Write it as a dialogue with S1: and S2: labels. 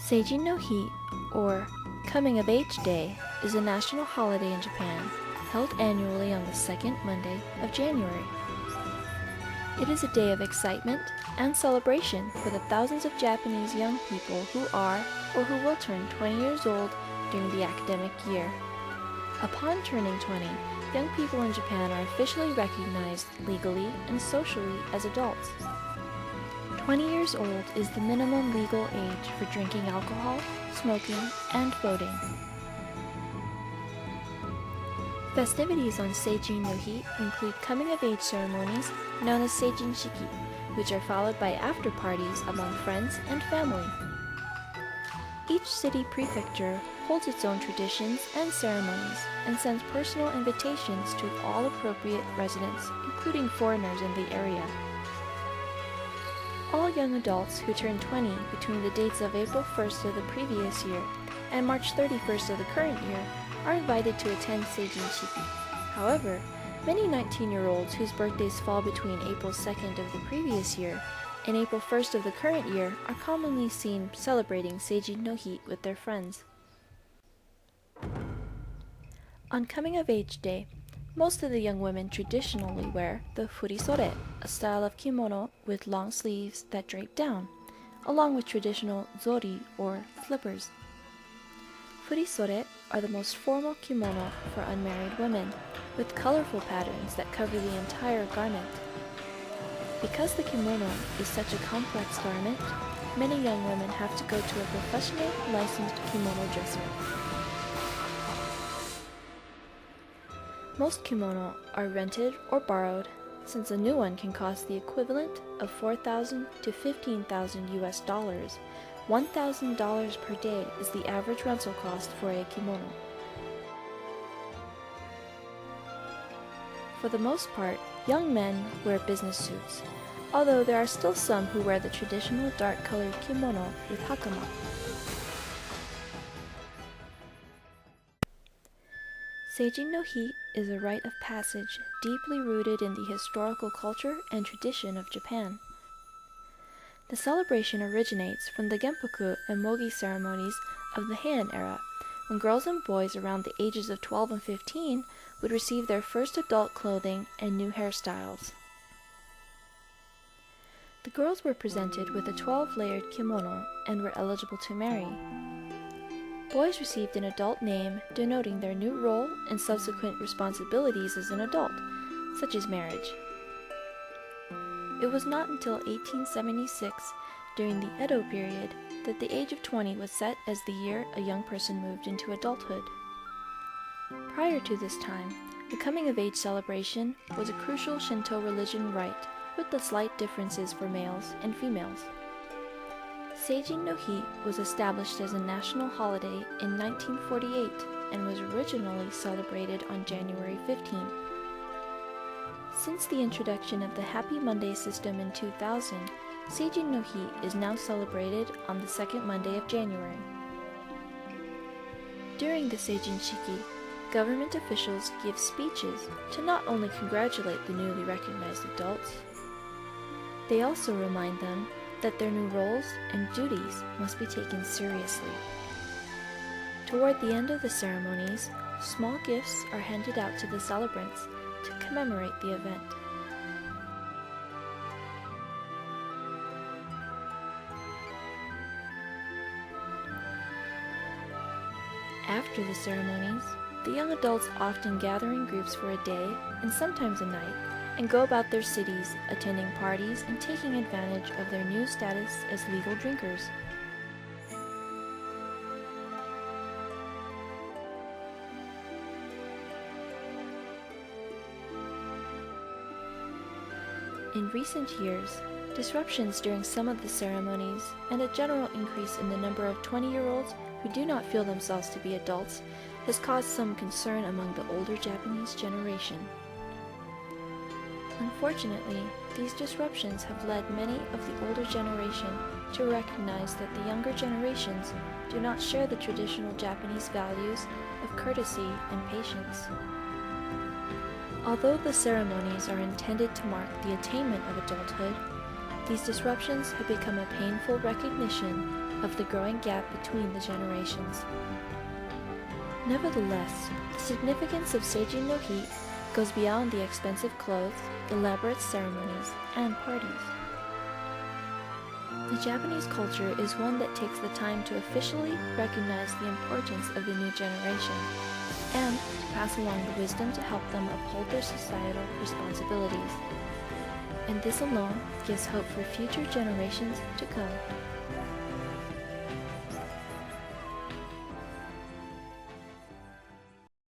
S1: Seijin no Hi, or Coming of Age Day, is a national holiday in Japan, held annually on the second Monday of January. It is a day of excitement and celebration for the thousands of Japanese young people who are or who will turn 20 years old during the academic year. Upon turning 20, young people in Japan are officially recognized legally and socially as adults. 20 years old is the minimum legal age for drinking alcohol, smoking, and voting. Festivities on Seijin no Hi include coming-of-age ceremonies known as Seijin Shiki, which are followed by after-parties among friends and family. Each city prefecture holds its own traditions and ceremonies and sends personal invitations to all appropriate residents, including foreigners in the area. All young adults who turn 20 between the dates of April 1st of the previous year and March 31st of the current year are invited to attend Seijin Shiki. However, many 19-year-olds whose birthdays fall between April 2nd of the previous year and April 1st of the current year are commonly seen celebrating Seijin no Hi with their friends. On Coming-of-Age Day, most of the young women traditionally wear the furisore, a style of kimono with long sleeves that drape down, along with traditional zori or slippers. Furisore are the most formal kimono for unmarried women, with colorful patterns that cover the entire garment. Because the kimono is such a complex garment, many young women have to go to a professional licensed kimono dresser. Most kimono are rented or borrowed, since a new one can cost the equivalent of $4,000 to $15,000 US. $1,000 per day is the average rental cost for a kimono. For the most part, young men wear business suits, although there are still some who wear the traditional dark-colored kimono with hakama. Seijin no Hi is a rite of passage deeply rooted in the historical culture and tradition of Japan. The celebration originates from the Genpaku and Mogi ceremonies of the Heian era, when girls and boys around the ages of 12 and 15 would receive their first adult clothing and new hairstyles. The girls were presented with a 12-layered kimono and were eligible to marry. Boys received an adult name denoting their new role and subsequent responsibilities as an adult, such as marriage. It was not until 1876, during the Edo period, that the age of 20 was set as the year a young person moved into adulthood. Prior to this time, the coming-of-age celebration was a crucial Shinto religion rite, with the slight differences for males and females. Seijin no Hi was established as a national holiday in 1948 and was originally celebrated on January 15. Since the introduction of the Happy Monday system in 2000, Seijin no Hi is now celebrated on the second Monday of January. During the Seijin Shiki, government officials give speeches to not only congratulate the newly recognized adults, they also remind them that their new roles and duties must be taken seriously. Toward the end of the ceremonies, small gifts are handed out to the celebrants to commemorate the event. After the ceremonies, the young adults often gather in groups for a day and sometimes a night, and go about their cities, attending parties and taking advantage of their new status as legal drinkers. In recent years, disruptions during some of the ceremonies and a general increase in the number of 20-year-olds who do not feel themselves to be adults has caused some concern among the older Japanese generation. Unfortunately, these disruptions have led many of the older generation to recognize that the younger generations do not share the traditional Japanese values of courtesy and patience. Although the ceremonies are intended to mark the attainment of adulthood, these disruptions have become a painful recognition of the growing gap between the generations. Nevertheless, the significance of Seijin no Hi goes beyond the expensive clothes, elaborate ceremonies, and parties. The Japanese culture is one that takes the time to officially recognize the importance of the new generation and to pass along the wisdom to help them uphold their societal responsibilities. And this alone gives hope for future generations to come.